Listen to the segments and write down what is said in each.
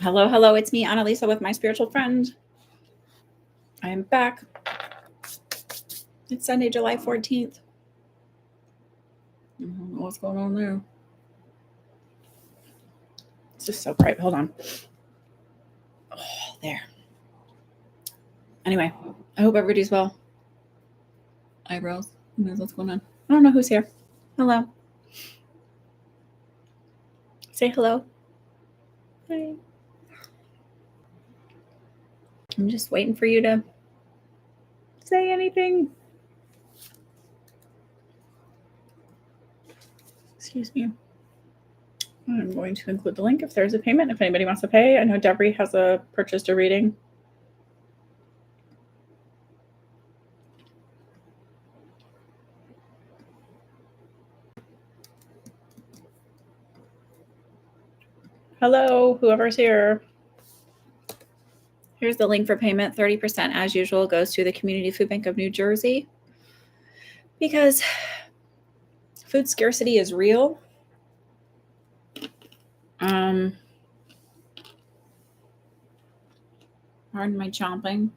Hello, hello. It's me, Annalisa, with my spiritual friend. I am back. It's Sunday, July 14th. I don't know what's going on there. It's just so bright. Hold on. Oh, there. Anyway, I hope everybody's well. Eyebrows. Who knows what's going on? I don't know who's here. Hello. Say hello. Hi. I'm just waiting for you to say anything. Excuse me. I'm going to include the link if there's a payment, if anybody wants to pay. I know Debbie has purchased a reading. Hello, whoever's here. Here's the link for payment. 30%, as usual, goes to the Community Food Bank of New Jersey because food scarcity is real. Pardon my chomping.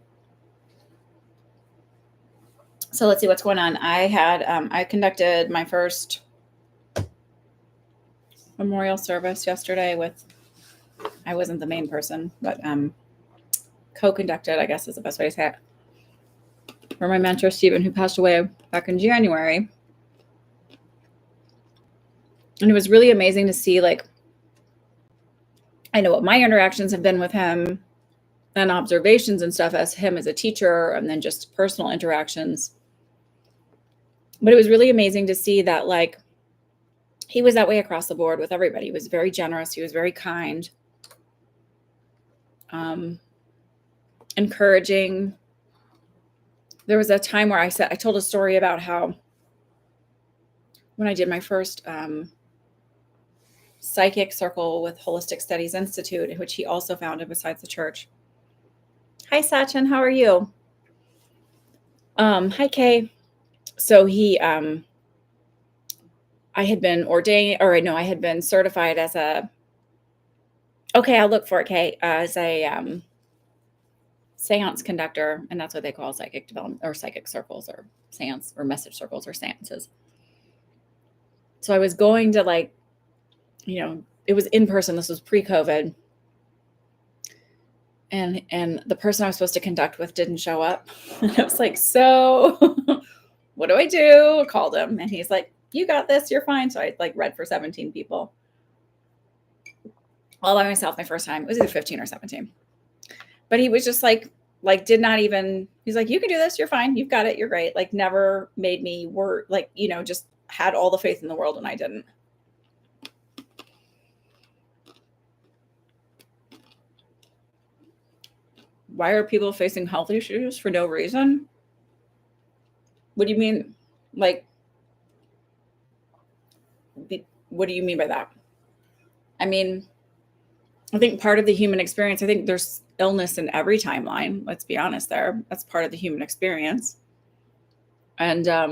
So let's see what's going on. I conducted my first memorial service yesterday with, I wasn't the main person, but co-conducted, I guess is the best way to say it, for my mentor, Stephen, who passed away back in January. And it was really amazing to see, like, I know what my interactions have been with him and observations and stuff as him as a teacher, and then just personal interactions. But it was really amazing to see that, like, he was that way across the board with everybody. He was very generous. He was very kind, encouraging. There was a time where I told a story about how when I did my first psychic circle with Holistic Studies Institute, which he also founded besides the church. Hi, Sachin. How are you? Hi, Kay. So I had been I had been certified as I'll look for it, Kay, as a seance conductor, and that's what they call psychic development or psychic circles or seance or message circles or seances. So I was going to, like, it was in person. This was pre-COVID. And the person I was supposed to conduct with didn't show up. And I was like, so what do I do? I called him and he's like, you got this, you're fine. So I read for 17 people all by myself my first time. It was either 15 or 17. But he was just did not even, he's like, you can do this, you're fine, you've got it, you're great. Like, never made me just had all the faith in the world, and I didn't. Why are people facing health issues for no reason? What do you mean? Like, what do you mean by that? I mean, I think part of the human experience, I think there's illness in every timeline. Let's be honest there. That's part of the human experience. And, I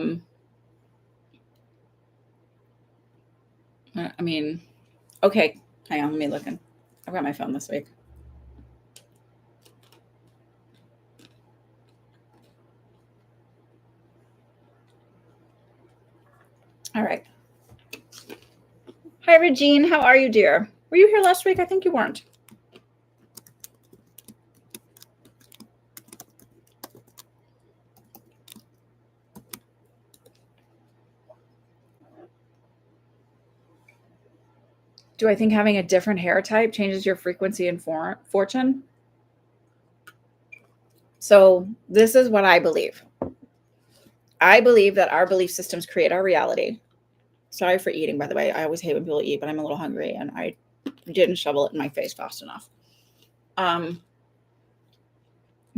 mean, okay, hang on, let me look in. I've got my phone this week. All right. Hi, Regine. How are you, dear? Were you here last week? I think you weren't. Do I think having a different hair type changes your frequency and fortune? So this is what I believe. I believe that our belief systems create our reality. Sorry for eating, by the way. I always hate when people eat, but I'm a little hungry and I didn't shovel it in my face fast enough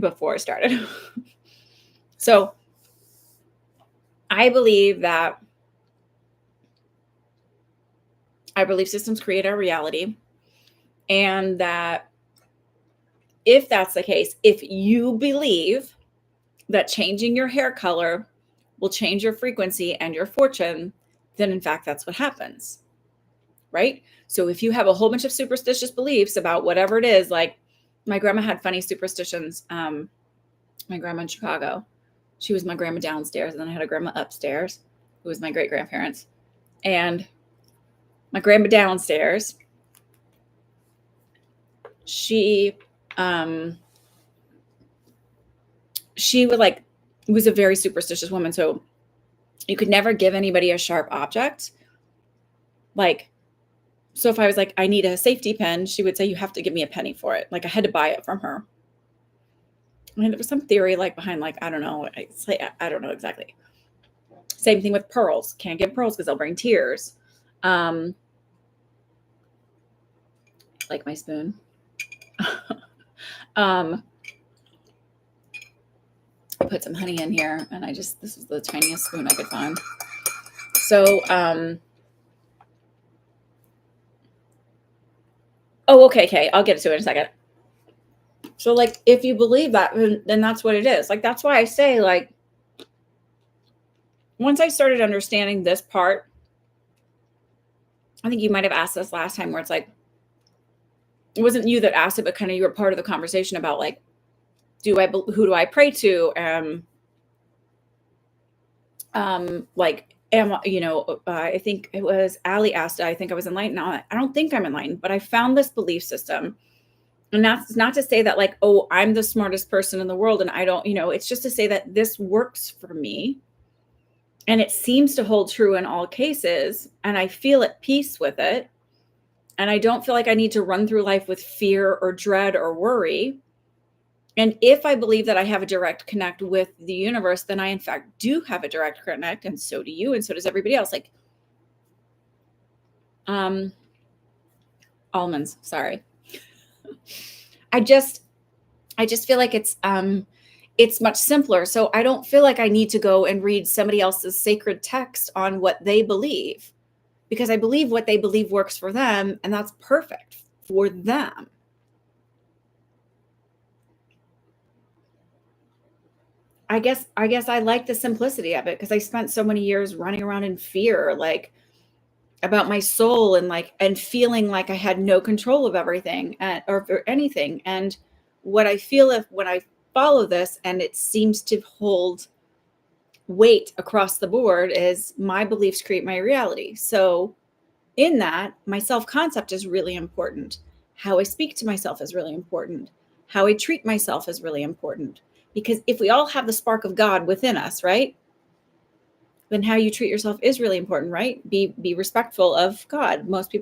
before I started. So I believe that our belief systems create our reality, and that if that's the case, if you believe that changing your hair color will change your frequency and your fortune, then in fact, that's what happens. right? So if you have a whole bunch of superstitious beliefs about whatever it is, like my grandma had funny superstitions. My grandma in Chicago, she was my grandma downstairs, and then I had a grandma upstairs who was my great grandparents. And my grandma downstairs, she would like was a very superstitious woman. So you could never give anybody a sharp object. Like, so if I was like, I need a safety pin, she would say, you have to give me a penny for it. Like I had to buy it from her. I mean, there was some theory like behind, like, I don't know. I don't know exactly. Same thing with pearls. Can't give pearls because they'll bring tears. Like my spoon. I put some honey in here, and this is the tiniest spoon I could find. So, oh, okay. I'll get to it in a second. So, like, if you believe that, then that's what it is. Like, that's why I say, like, once I started understanding this part, I think you might have asked this last time, where it's like, it wasn't you that asked it, but kind of you were part of the conversation about like, who do I pray to? Like, I think it was Allie asked, I think I was enlightened. I don't think I'm enlightened, but I found this belief system. And that's not to say that like, oh, I'm the smartest person in the world and I don't, it's just to say that this works for me. And it seems to hold true in all cases. And I feel at peace with it. And I don't feel like I need to run through life with fear or dread or worry. And if I believe that I have a direct connect with the universe, then I in fact do have a direct connect, and so do you, and so does everybody else. Like, almonds, sorry. I just feel like it's much simpler. So I don't feel like I need to go and read somebody else's sacred text on what they believe, because I believe what they believe works for them, and that's perfect for them. I guess I like the simplicity of it because I spent so many years running around in fear, like about my soul, and feeling like I had no control of everything or anything. And what I feel when I follow this, and it seems to hold weight across the board, is my beliefs create my reality. So in that, my self-concept is really important. How I speak to myself is really important. How I treat myself is really important. Because if we all have the spark of God within us, right? Then how you treat yourself is really important, right? Be respectful of God. Most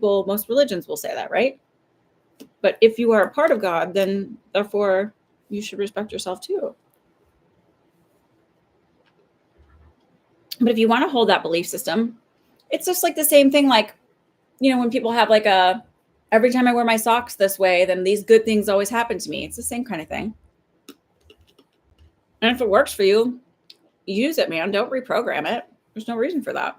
religions will say that, right? But if you are a part of God, then therefore you should respect yourself too. But if you want to hold that belief system, it's just like the same thing. Like, when people have like every time I wear my socks this way, then these good things always happen to me. It's the same kind of thing. And if it works for you, use it, man. Don't reprogram it. There's no reason for that.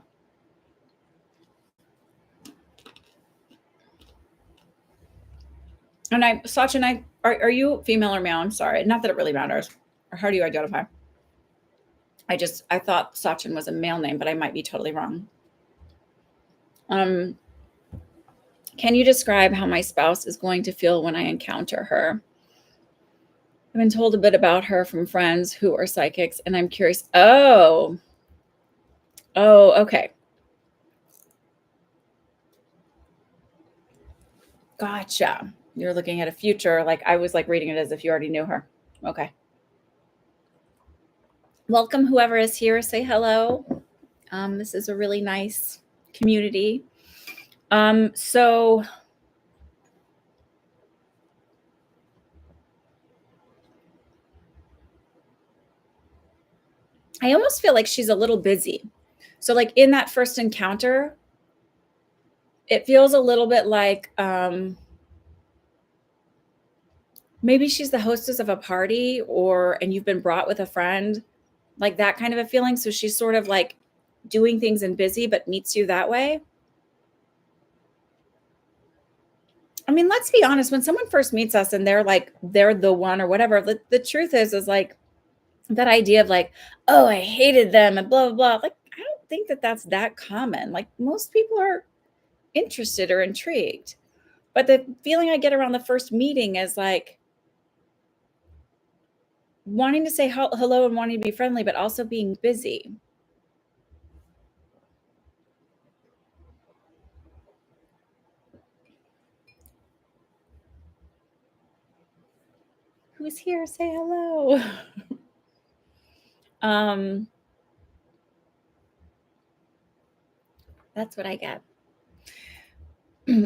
And Sachin, are you female or male? I'm sorry. Not that it really matters. Or how do you identify? I thought Sachin was a male name, but I might be totally wrong. Can you describe how my spouse is going to feel when I encounter her? I've been told a bit about her from friends who are psychics, and I'm curious. Oh, okay. Gotcha. You're looking at a future. Like I was like reading it as if you already knew her. Okay. Welcome, whoever is here. Say hello. This is a really nice community. So I almost feel like she's a little busy. So like in that first encounter, it feels a little bit like maybe she's the hostess of a party, and you've been brought with a friend, like that kind of a feeling. So she's sort of like doing things and busy, but meets you that way. I mean, let's be honest, when someone first meets us and they're the one or whatever, the truth is like that idea of like, oh, I hated them and blah, blah, blah. Like, I don't think that that's that common. Like most people are interested or intrigued. But the feeling I get around the first meeting is like wanting to say hello and wanting to be friendly, but also being busy. Who's here? Say hello. That's what I get.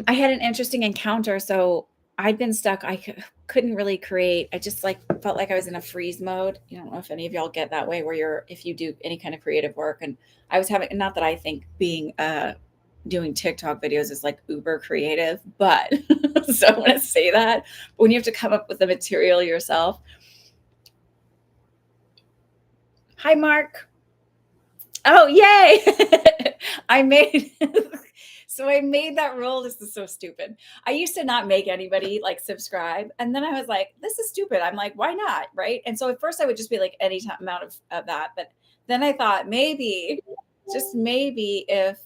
I had an interesting encounter. So I'd been stuck. I couldn't really create. I just like felt like I was in a freeze mode. You don't know if any of y'all get that way where if you do any kind of creative work. And I was having, not that I think being, doing TikTok videos is like uber creative, but so I want to say that. But when you have to come up with the material yourself. Hi, Mark. Oh, yay. I made that rule. This is so stupid. I used to not make anybody like subscribe. And then I was like, this is stupid. I'm like, why not? Right. And so at first I would just be like any amount of that. But then I thought maybe, just maybe if,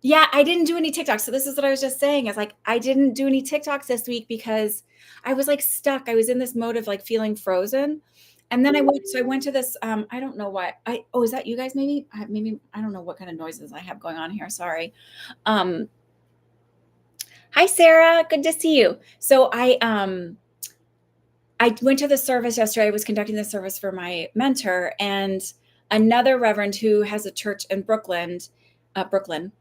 yeah, I didn't do any TikToks. So this is what I was just saying is like, I didn't do any TikToks this week because I was like stuck. I was in this mode of like feeling frozen. And then I went to this, I don't know why is that you guys? Maybe I don't know what kind of noises I have going on here. Sorry. Hi, Sarah. Good to see you. So I went to the service yesterday. I was conducting the service for my mentor, and another reverend who has a church in Brooklyn, not Brooklyn.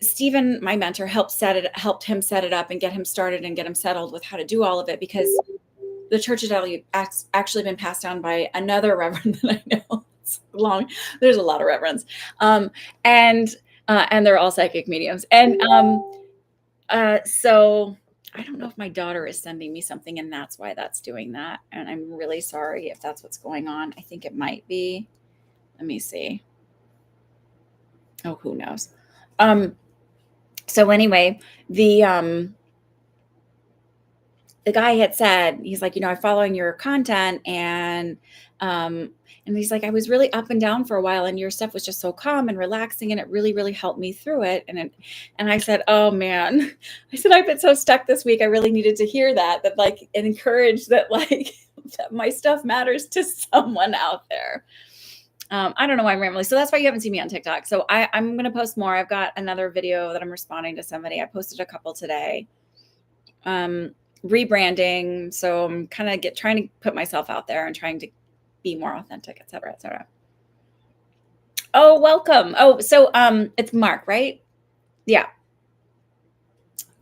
Stephen, my mentor, helped him set it up and get him started and get him settled with how to do all of it, because the church has actually been passed down by another reverend that I know. It's long. There's a lot of reverends, and they're all psychic mediums. And so I don't know if my daughter is sending me something, and that's why that's doing that. And I'm really sorry if that's what's going on. I think it might be. Let me see. Oh, who knows? So anyway, the guy had said, he's like, I'm following your content, and he's like, I was really up and down for a while, and your stuff was just so calm and relaxing, and it really, really helped me through it. And I said, oh man, I said, I've been so stuck this week. I really needed to hear that like, and encourage that, like, that my stuff matters to someone out there. I don't know why I'm rambling. So that's why you haven't seen me on TikTok. So I'm going to post more. I've got another video that I'm responding to somebody. I posted a couple today. Rebranding. So I'm kind of trying to put myself out there and trying to be more authentic, et cetera, et cetera. Oh, welcome. Oh, so it's Mark, right? Yeah.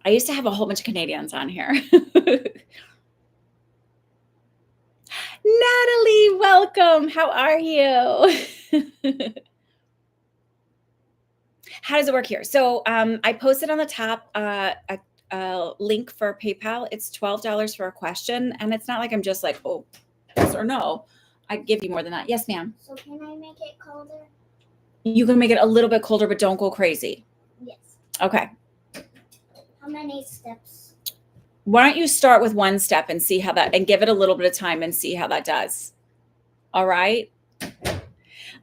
I used to have a whole bunch of Canadians on here. Natalie, welcome. How are you? How does it work here? So I posted on the top a link for PayPal. It's $12 for a question. And it's not like I'm just like, oh, yes or no. I give you more than that. Yes, ma'am. So can I make it colder? You can make it a little bit colder, but don't go crazy. Yes. Okay. How many steps? Why don't you start with one step and see how that, and give it a little bit of time and see how that does. All right.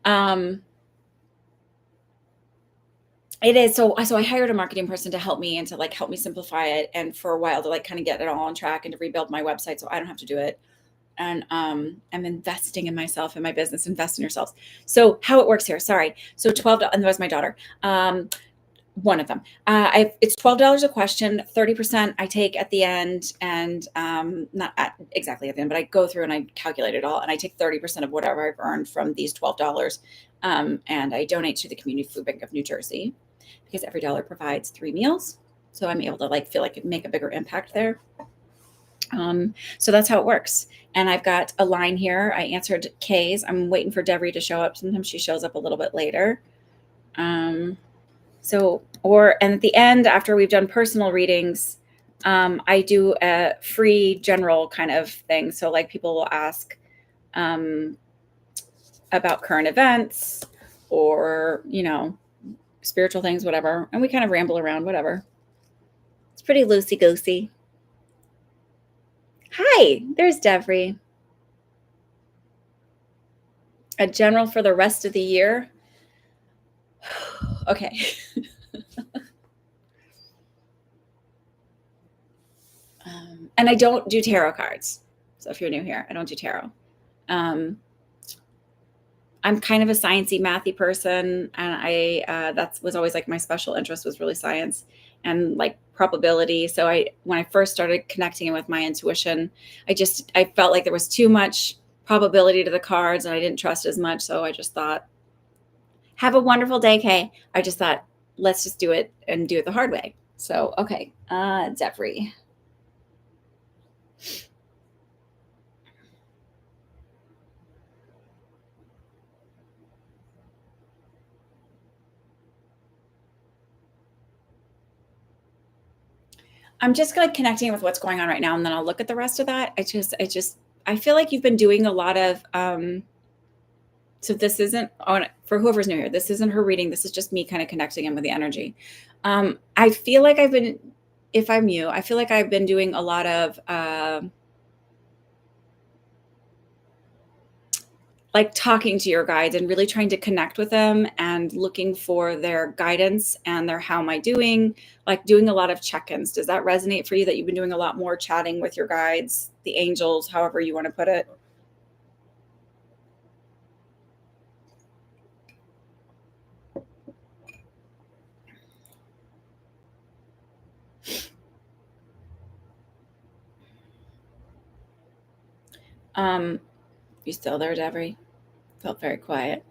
It is. So I hired a marketing person to help me and to like help me simplify it. And for a while to like kind of get it all on track and to rebuild my website so I don't have to do it. And I'm investing in myself and my business. Invest in yourselves. So how it works here. Sorry. So $12, and that was my daughter. One of them. It's $12 a question. 30% I take at the end, and not exactly at the end, but I go through and I calculate it all, and I take 30% of whatever I've earned from these $12, and I donate to the Community Food Bank of New Jersey, because every dollar provides 3 meals. So I'm able to like feel like it make a bigger impact there. So that's how it works. And I've got a line here. I answered Kay's. I'm waiting for Devery to show up. Sometimes she shows up a little bit later. And at the end, after we've done personal readings, I do a free general kind of thing. So like people will ask about current events or, spiritual things, whatever. And we kind of ramble around, whatever. It's pretty loosey-goosey. Hi, there's Devery. A general for the rest of the year. Okay. And I don't do tarot cards. So if you're new here, I don't do tarot. I'm kind of a sciencey, mathy person, and I that was always like my special interest was really science and like probability. So when I first started connecting with my intuition, I felt like there was too much probability to the cards, and I didn't trust as much. So I just thought, have a wonderful day, Kay. I just thought, let's just do it and do it the hard way. So okay, Jeffrey. I'm just like connecting with what's going on right now, and then I'll look at the rest of that. I feel like you've been doing a lot of so this isn't on for whoever's new here, this isn't her reading, this is just me kind of connecting in with the energy. I feel like if I'm you, I feel like I've been doing a lot of like talking to your guides and really trying to connect with them and looking for their guidance and their how am I doing, like doing a lot of check-ins. Does that resonate for you, that you've been doing a lot more chatting with your guides, the angels, however you want to put it? You still there, Devery? Felt very quiet.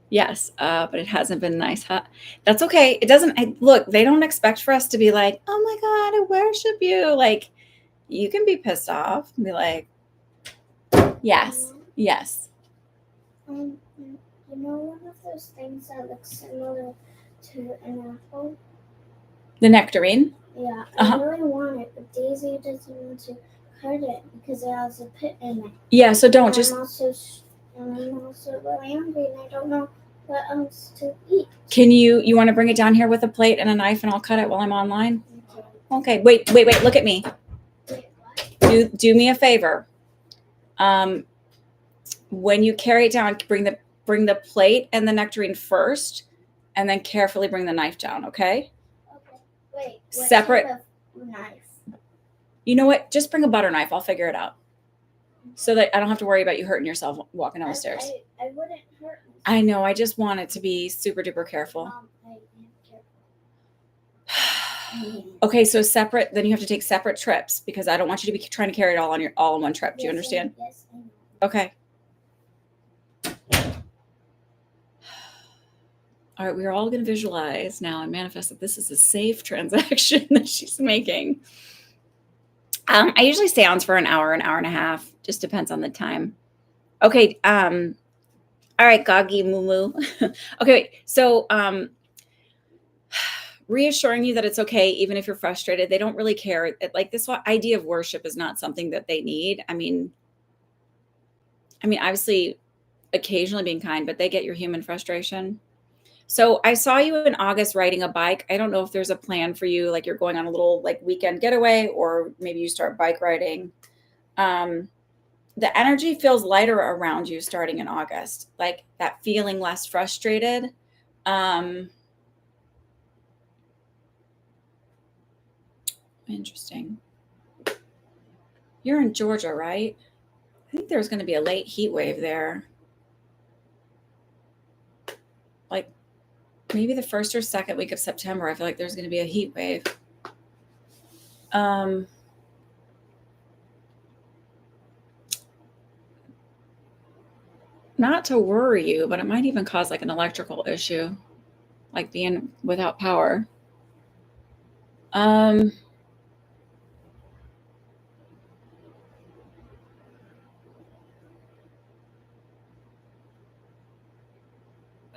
Yes, but it hasn't been nice, huh? That's okay. It doesn't look, they don't expect for us to be like, oh my God, I worship you. Like, you can be pissed off and be like, yes, yes. You know one of those things that looks similar to an apple? The nectarine? Yeah, Uh-huh. I really want it, but Daisy doesn't want to cut it because it has a pit in it. Yeah, so don't I'm also really hungry and I don't know what else to eat. Can you want to bring it down here with a plate and a knife and I'll cut it while I'm online? Okay, wait, look at me. Do me a favor. When you carry it down, bring the plate and the nectarine first, and then carefully bring the knife down, okay? Okay. Wait. Separate. Type of knife? You know what? Just bring a butter knife. I'll figure it out. So that I don't have to worry about you hurting yourself walking down the stairs. I wouldn't hurt myself. I know. I just want it to be super duper careful. I am careful. Okay, so separate. Then you have to take separate trips because I don't want you to be trying to carry it all in one trip. Do you understand? Yes, I know. Okay. All right, we're all going to visualize now and manifest that this is a safe transaction that she's making. I usually stay on for an hour and a half. Just depends on the time. Okay. All right, Goggy Moo Moo. Okay, so reassuring you that it's okay, even if you're frustrated. They don't really care. Like this idea of worship is not something that they need. I mean, obviously, occasionally being kind, but they get your human frustration. So I saw you in August riding a bike. I don't know if there's a plan for you, like you're going on a little like weekend getaway, or maybe you start bike riding. The energy feels lighter around you starting in August, like that feeling less frustrated. Interesting. You're in Georgia, right? I think there's going to be a late heat wave there. Like maybe the first or second week of September, I feel like there's going to be a heat wave. Not to worry you, but it might even cause like an electrical issue, like being without power.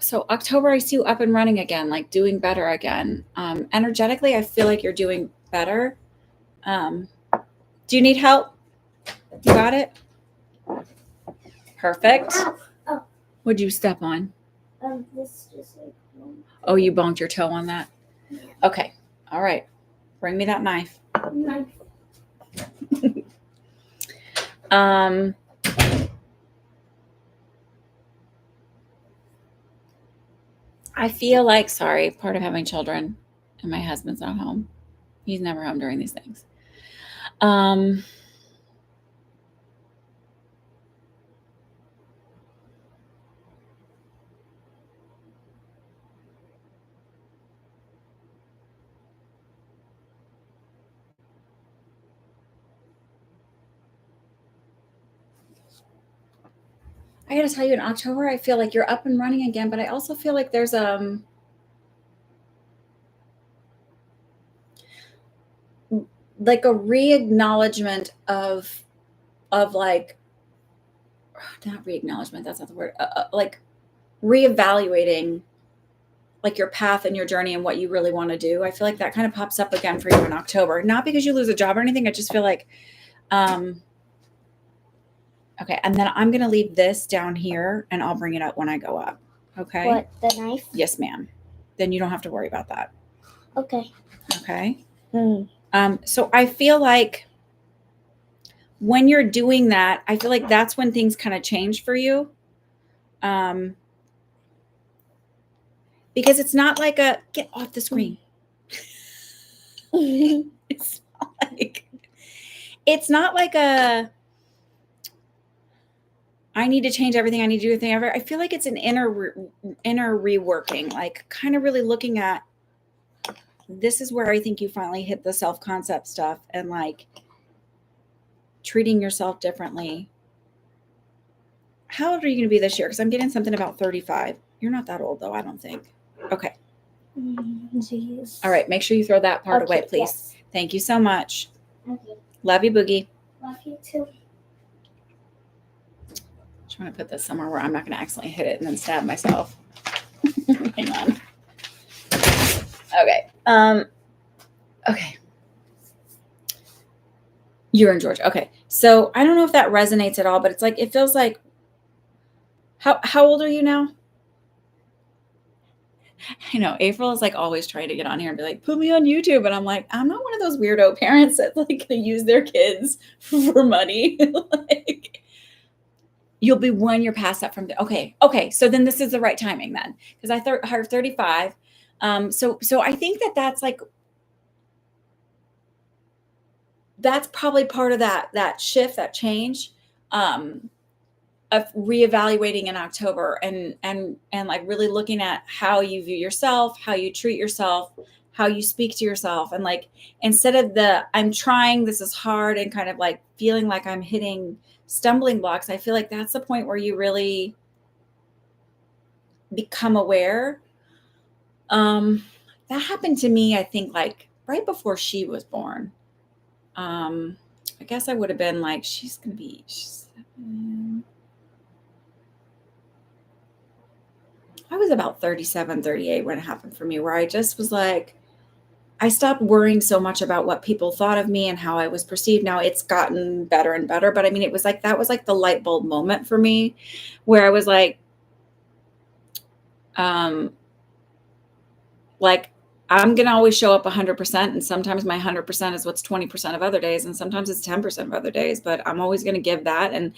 So October, I see you up and running again, like doing better again. Energetically, I feel like you're doing better. Do you need help? You got it? Perfect. Oh. What'd you step on? This just like. Oh, you bumped your toe on that? Yeah. Okay. All right. Bring me that knife. Knife. I feel like, sorry, part of having children and my husband's not home. He's never home during these things. I got to tell you, in October, I feel like you're up and running again, but I also feel like there's like a re-acknowledgement of like, not re-acknowledgement, that's not the word, like reevaluating like your path and your journey and what you really want to do. I feel like that kind of pops up again for you in October, not because you lose a job or anything. I just feel like, okay. And then I'm going to leave this down here and I'll bring it up when I go up. Okay. What, the knife? Yes, ma'am. Then you don't have to worry about that. Okay. Okay. Mm. So I feel like when you're doing that, I feel like that's when things kind of change for you. Because it's not like a get off the screen. It's not like a I need to change everything. I need to do everything ever. I feel like it's an inner reworking, like kind of really looking at this is where I think you finally hit the self-concept stuff and like treating yourself differently. How old are you going to be this year? Because I'm getting something about 35. You're not that old though, I don't think. Okay. Jeez. All right. Make sure you throw that part away, please. Yes. Thank you so much. Okay. Love you, Boogie. Love you too. I'm trying to put this somewhere where I'm not going to accidentally hit it and then stab myself. Hang on. Okay. Okay. You're in Georgia. Okay. So I don't know if that resonates at all, but it's like, it feels like, how old are you now? I know April is like always trying to get on here and be like, put me on YouTube. And I'm like, I'm not one of those weirdo parents that like gonna use their kids for money. Like, you'll be 1 year past that from the, okay. So then this is the right timing then. Cause I hired 35. So I think that's like, that's probably part of that shift, that change, of reevaluating in October and like really looking at how you view yourself, how you treat yourself, how you speak to yourself. And like, instead of I'm trying, this is hard, and kind of like feeling like I'm hitting stumbling blocks, I feel like that's the point where you really become aware. That happened to me, I think, like right before she was born. I guess I would have been like, she's 7. I was about 37, 38 when it happened for me, where I just was like, I stopped worrying so much about what people thought of me and how I was perceived. Now it's gotten better and better, but I mean, it was like, that was like the light bulb moment for me where I was like, I'm going to always show up 100%. And sometimes my 100% is what's 20% of other days. And sometimes it's 10% of other days, but I'm always going to give that and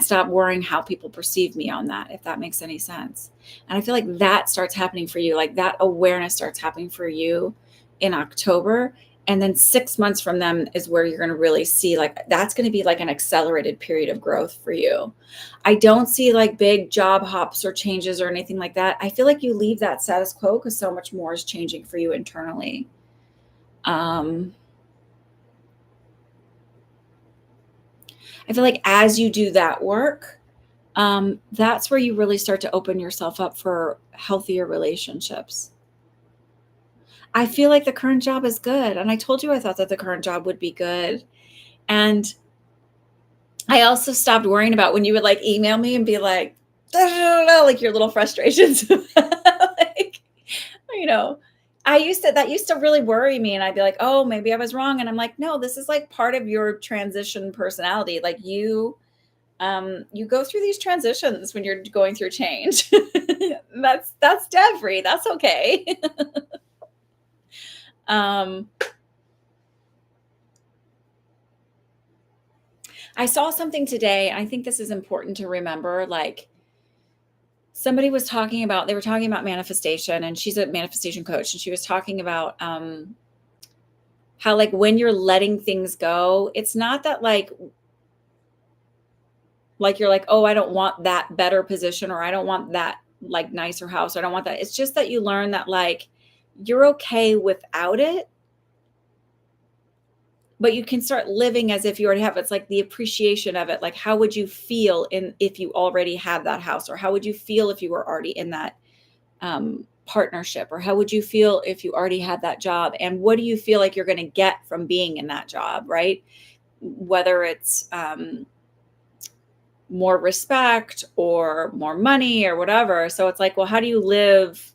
stop worrying how people perceive me on that, if that makes any sense. And I feel like that starts happening for you. Like that awareness starts happening for you in October. And then 6 months from them is where you're going to really see, like, that's going to be like an accelerated period of growth for you. I don't see like big job hops or changes or anything like that. I feel like you leave that status quo because so much more is changing for you internally. I feel like as you do that work, that's where you really start to open yourself up for healthier relationships. I feel like the current job is good. And I told you I thought that the current job would be good. And I also stopped worrying about when you would like email me and be like, like your little frustrations. Like, you know, that used to really worry me. And I'd be like, oh, maybe I was wrong. And I'm like, no, this is like part of your transition personality. Like you go through these transitions when you're going through change. that's debt-free. That's okay. I saw something today. I think this is important to remember. Like, somebody was talking about, they were talking about manifestation, and she's a manifestation coach, and she was talking about how like when you're letting things go, it's not that like you're like, oh, I don't want that better position, or I don't want that like nicer house, or I don't want that. It's just that you learn that like you're okay without it, but you can start living as if you already have it. It's like the appreciation of it. Like, how would you feel if you already have that house, or how would you feel if you were already in that partnership, or how would you feel if you already had that job, and what do you feel like you're going to get from being in that job, right? Whether it's more respect or more money or whatever. So it's like, well, how do you live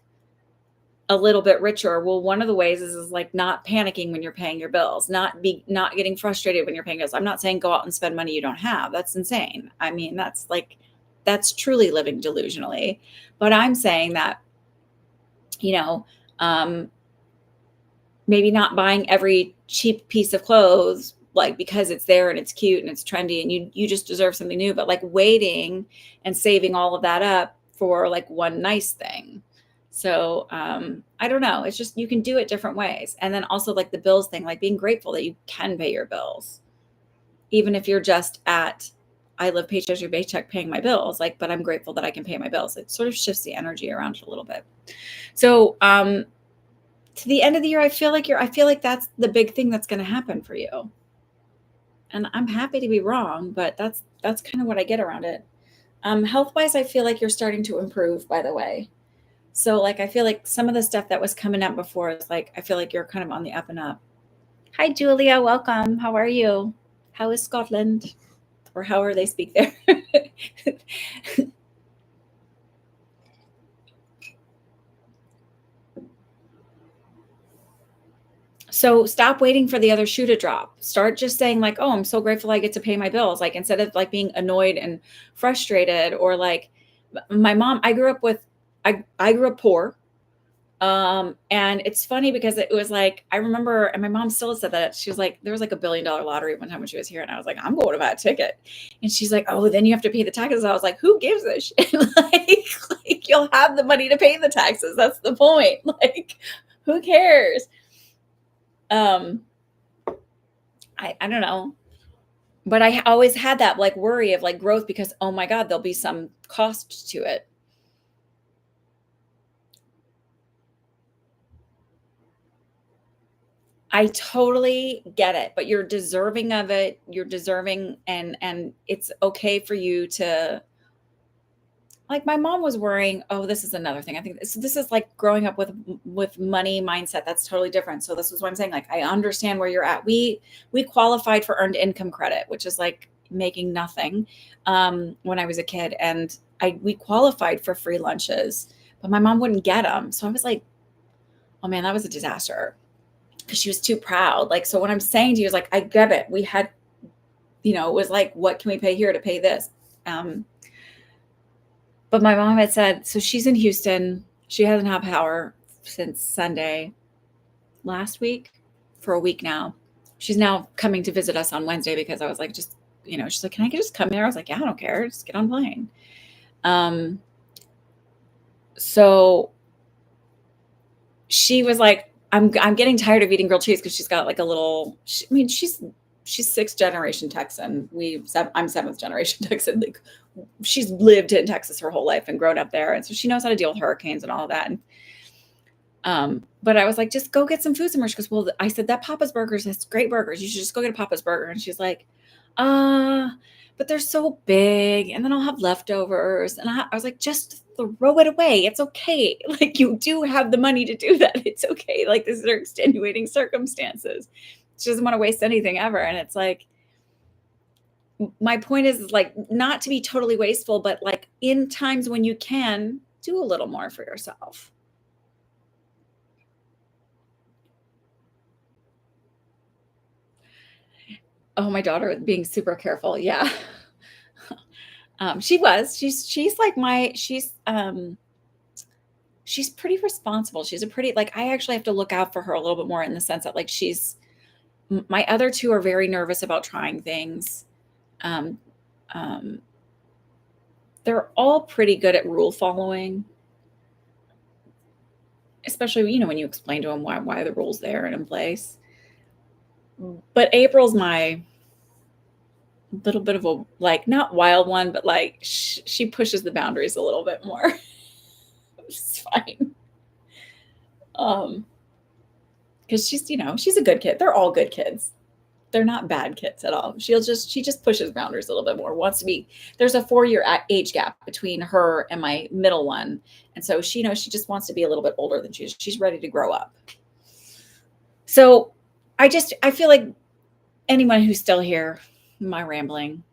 a little bit richer? Well, one of the ways is like not panicking when you're paying your bills, not getting frustrated when you're paying bills. I'm not saying go out and spend money you don't have. That's insane. I mean, that's truly living delusionally. But I'm saying that, maybe not buying every cheap piece of clothes, like because it's there and it's cute and it's trendy and you just deserve something new, but like waiting and saving all of that up for like one nice thing. So I don't know. It's just, you can do it different ways. And then also like the bills thing, like being grateful that you can pay your bills, even if you're just at, I live paycheck to paycheck paying my bills, like, but I'm grateful that I can pay my bills. It sort of shifts the energy around a little bit. So to the end of the year, I feel like that's the big thing that's going to happen for you. And I'm happy to be wrong, but that's kind of what I get around it. Health-wise, I feel like you're starting to improve, by the way. So like, I feel like some of the stuff that was coming up before is like, I feel like you're kind of on the up and up. Hi, Julia. Welcome. How are you? How is Scotland? Or however they speak there. So stop waiting for the other shoe to drop. Start just saying like, oh, I'm so grateful I get to pay my bills. Like, instead of like being annoyed and frustrated, or like my mom, I grew up poor. And it's funny because it was like, I remember, and my mom still said that, she was like, there was like $1 billion lottery one time when she was here. And I was like, I'm going to buy a ticket. And she's like, oh, then you have to pay the taxes. I was like, who gives a shit? like you'll have the money to pay the taxes. That's the point. Like, who cares? I don't know, but I always had that like worry of like growth, because, oh my God, there'll be some cost to it. I totally get it, but you're deserving of it. You're deserving, and it's okay for you to, like, my mom was worrying. Oh, this is another thing. I think this is like growing up with money mindset. That's totally different. So this is what I'm saying. Like, I understand where you're at. We qualified for earned income credit, which is like making nothing, when I was a kid, and we qualified for free lunches, but my mom wouldn't get them. So I was like, oh man, that was a disaster, because she was too proud. Like, so what I'm saying to you is like, I get it. We had, it was like, what can we pay here to pay this? But my mom had said, so she's in Houston. She hasn't had power since Sunday last week, for a week now. She's now coming to visit us on Wednesday, because I was like, just, she's like, can I just come there? I was like, yeah, I don't care. Just get on plane. So she was like, I'm getting tired of eating grilled cheese, because she's got like a little, she's 6th generation Texan. I'm 7th generation Texan. Like, she's lived in Texas her whole life and grown up there. And so she knows how to deal with hurricanes and all of that. And, but I was like, just go get some food somewhere. She goes, well, I said, that Papa's Burgers has great burgers. You should just go get a Papa's Burger. And she's like, but they're so big, and then I'll have leftovers. And I was like, just throw it away. It's okay. Like, you do have the money to do that. It's okay. Like, these are extenuating circumstances. She doesn't want to waste anything ever. And it's like, my point is like, not to be totally wasteful, but like in times when you can, do a little more for yourself. Oh, my daughter being super careful. Yeah. She's like she's pretty responsible. She's a pretty, like, I actually have to look out for her a little bit more, in the sense that like my other two are very nervous about trying things. they're all pretty good at rule following, especially, when you explain to them why the rule's there and in place. But April's my little bit of a, like, not wild one, but like she pushes the boundaries a little bit more. It's fine. Because she's a good kid. They're all good kids. They're not bad kids at all. She just pushes boundaries a little bit more. Wants to be. There's a 4-year age gap between her and my middle one, and so she just wants to be a little bit older than she's ready to grow up. So I feel like anyone who's still here, my rambling,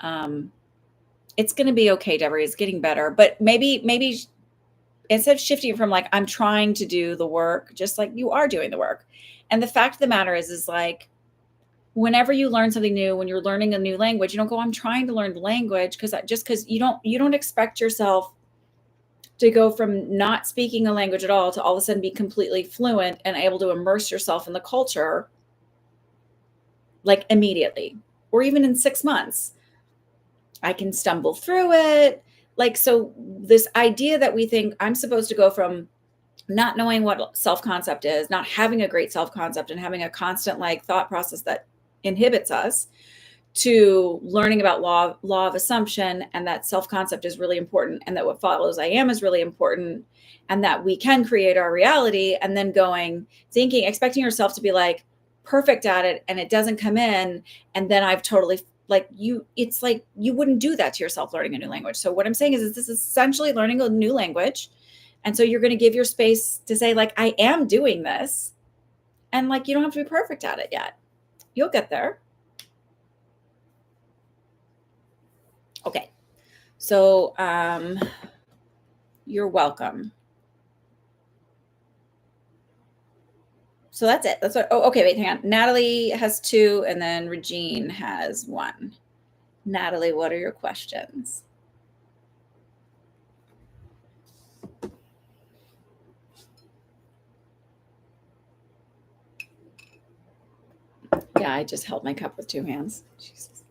it's going to be okay, Deborah. It's getting better, but maybe instead of shifting from like, I'm trying to do the work, just like you are doing the work. And the fact of the matter is like, whenever you learn something new, when you're learning a new language, you don't go, I'm trying to learn the language, because you don't expect yourself to go from not speaking a language at all to all of a sudden be completely fluent and able to immerse yourself in the culture like immediately, or even in 6 months. I can stumble through it. Like, so this idea that we think I'm supposed to go from not knowing what self-concept is, not having a great self-concept and having a constant like thought process that inhibits us, to learning about law of assumption, and that self-concept is really important, and that what follows I am is really important, and that we can create our reality, and then expecting yourself to be like perfect at it, and it doesn't come in, and then I've totally it's like you wouldn't do that to yourself learning a new language. So what I'm saying is this is essentially learning a new language. And so you're going to give your space to say like, I am doing this. And like, you don't have to be perfect at it yet. You'll get there. Okay. So, you're welcome. So that's it. Okay, wait, hang on. Natalie has 2, and then Regine has 1. Natalie, what are your questions? Yeah, I just held my cup with 2 hands. Jesus.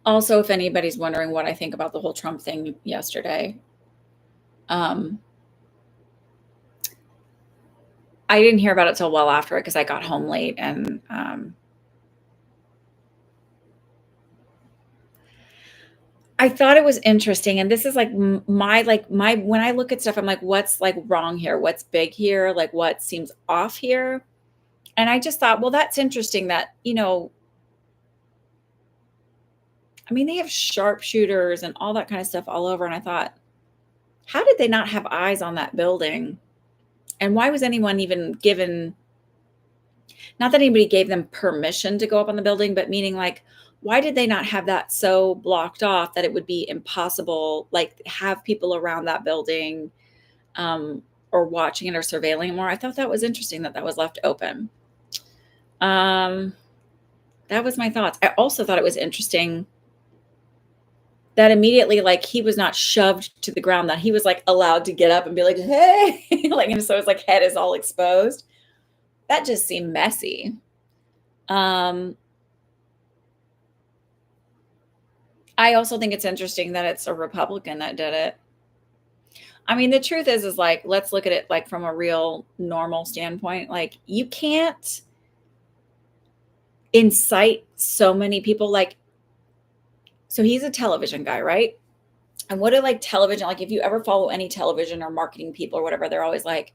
Also, if anybody's wondering what I think about the whole Trump thing yesterday, I didn't hear about it till well after it because I got home late, and I thought it was interesting. And this is like my when I look at stuff, I'm like, what's like wrong here? What's big here? Like what seems off here? And I just thought, well, that's interesting that, I mean, they have sharpshooters and all that kind of stuff all over. And I thought, how did they not have eyes on that building? And why was anyone even given, not that anybody gave them permission to go up on the building, but meaning like, why did they not have that so blocked off that it would be impossible, like have people around that building or watching it or surveilling it more? I thought that was interesting that was left open. That was my thoughts. I also thought it was interesting that immediately, like, he was not shoved to the ground, that he was like allowed to get up and be like, hey, like, and so his like head is all exposed. That just seemed messy. I also think it's interesting that it's a Republican that did it. I mean, the truth is like, let's look at it like from a real normal standpoint. Like, you can't incite so many people. Like, so he's a television guy, right? And what do like television, like if you ever follow any television or marketing people or whatever, they're always like,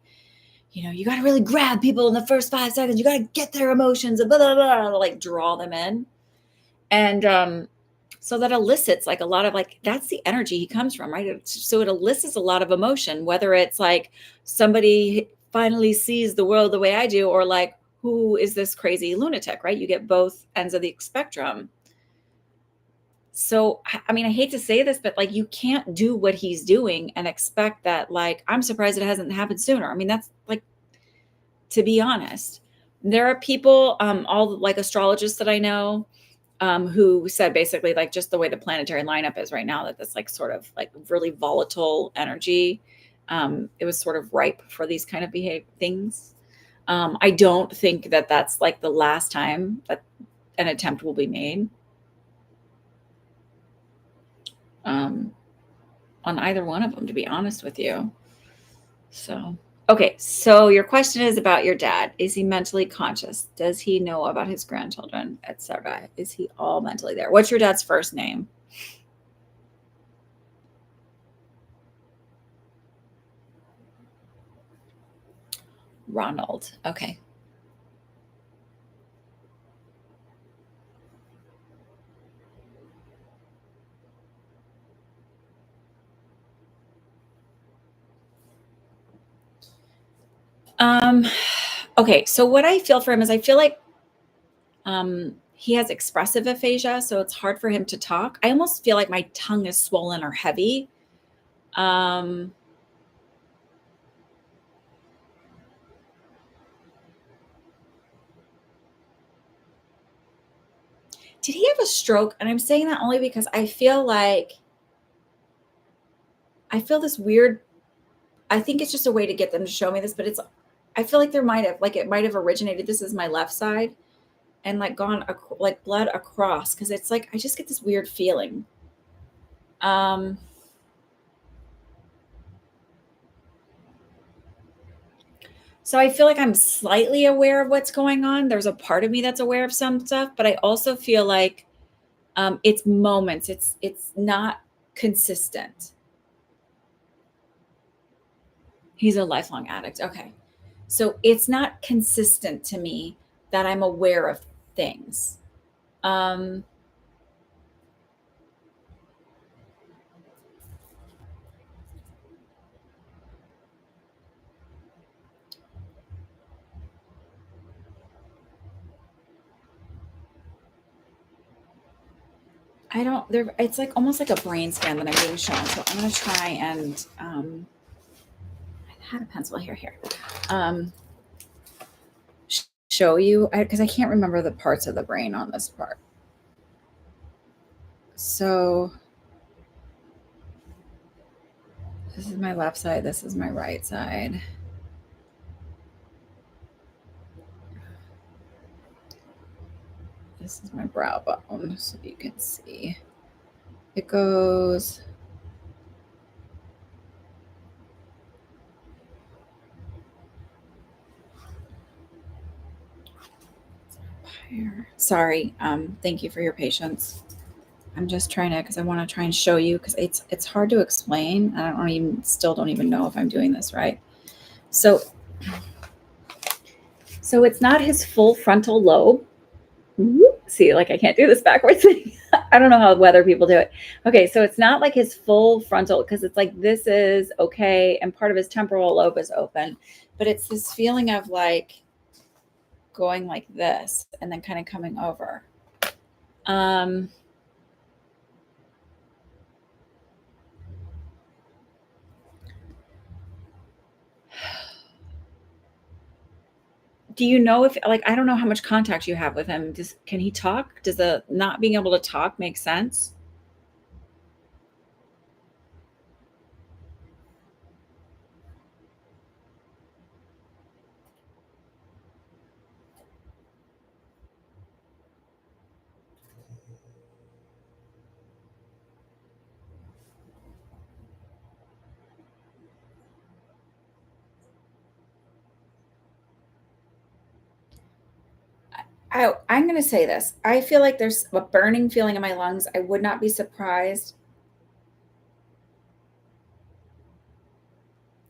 you got to really grab people in the first 5 seconds. You got to get their emotions, blah, blah, blah, like draw them in. And so that elicits like a lot of like, that's the energy he comes from, right? So it elicits a lot of emotion, whether it's like somebody finally sees the world the way I do, or like, who is this crazy lunatic, right? You get both ends of the spectrum. So, I mean, I hate to say this, but like, you can't do what he's doing and expect that, like, I'm surprised it hasn't happened sooner. I mean, that's like, to be honest, there are people, all like astrologists that I know, who said basically like just the way the planetary lineup is right now, that that's like sort of like really volatile energy. It was sort of ripe for these kind of things. I don't think that that's like the last time that an attempt will be made on either one of them, to be honest with you. So, okay. So your question is about your dad. Is he mentally conscious? Does he know about his grandchildren, etc.? Is he all mentally there? What's your dad's first name? Ronald. Okay. Okay. So what I feel for him is I feel like he has expressive aphasia, so it's hard for him to talk. I almost feel like my tongue is swollen or heavy. Did he have a stroke? And I'm saying that only because I feel this weird, I think it's just a way to get them to show me this, but I feel like it might have originated, this is my left side, and like gone like blood across, because it's like I just get this weird feeling. So I feel like I'm slightly aware of what's going on. There's a part of me that's aware of some stuff, but I also feel like it's moments. It's not consistent. He's a lifelong addict. Okay. So it's not consistent to me that I'm aware of things. I don't, there, it's like almost like a brain scan that I'm being shown. So I'm going to try and, I had a pencil here. Show you, because I can't remember the parts of the brain on this part. So this is my left side. This is my right side. This is my brow bone, so you can see. It goes here. Sorry. Thank you for your patience. I'm just trying to, because I want to try and show you, because it's hard to explain. I don't even know if I'm doing this right. So it's not his full frontal lobe. See, like I can't do this backwards. I don't know how weather people do it. Okay, so it's not like his full frontal, because it's like this is okay, and part of his temporal lobe is open, but it's this feeling of like going like this and then kind of coming over. Do you know if, like, I don't know how much contact you have with him. Can he talk? Does the not being able to talk make sense? I'm going to say this. I feel like there's a burning feeling in my lungs. I would not be surprised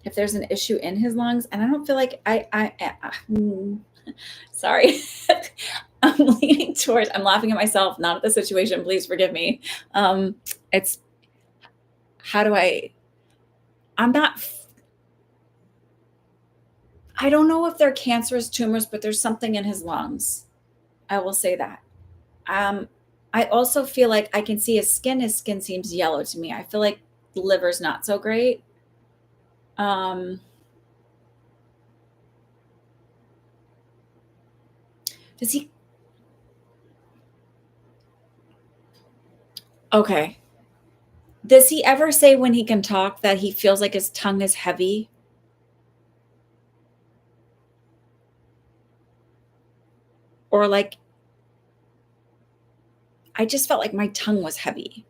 if there's an issue in his lungs. And I don't feel like sorry. I'm leaning towards, I'm laughing at myself, not at the situation. Please forgive me. It's, how do I'm not, I don't know if they're cancerous tumors, but there's something in his lungs. I will say that. I also feel like I can see his skin. His skin seems yellow to me. I feel like the liver's not so great. Does he? Okay. Does he ever say when he can talk that he feels like his tongue is heavy? or like I just felt like my tongue was heavy.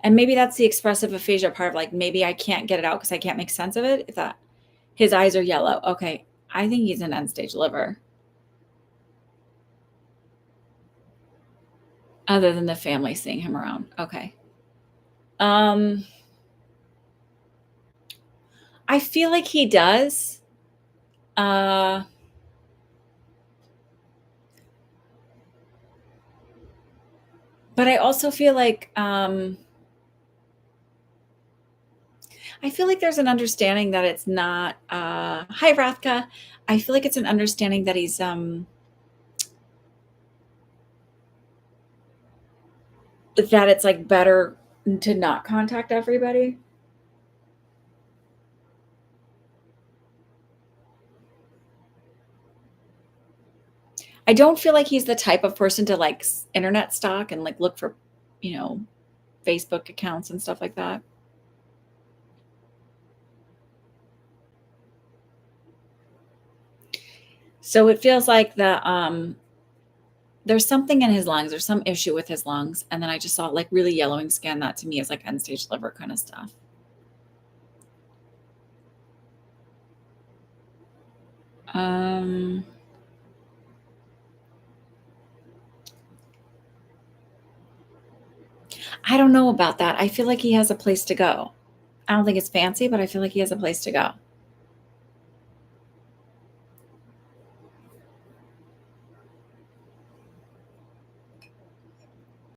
And maybe that's the expressive aphasia part of like, maybe I can't get it out because I can't make sense of it. If that his eyes are yellow. Okay. I think he's an end stage liver. Other than the family seeing him around. Okay. I feel like he does. But I also feel like there's an understanding that it's not hi Rathka. I feel like it's an understanding that he's that it's like better to not contact everybody. I don't feel like he's the type of person to like internet stalk and like look for, Facebook accounts and stuff like that. So it feels like there's something in his lungs, there's some issue with his lungs. And then I just saw like really yellowing skin. That to me is like end stage liver kind of stuff. I don't know about that. I feel like he has a place to go. I don't think it's fancy, but I feel like he has a place to go.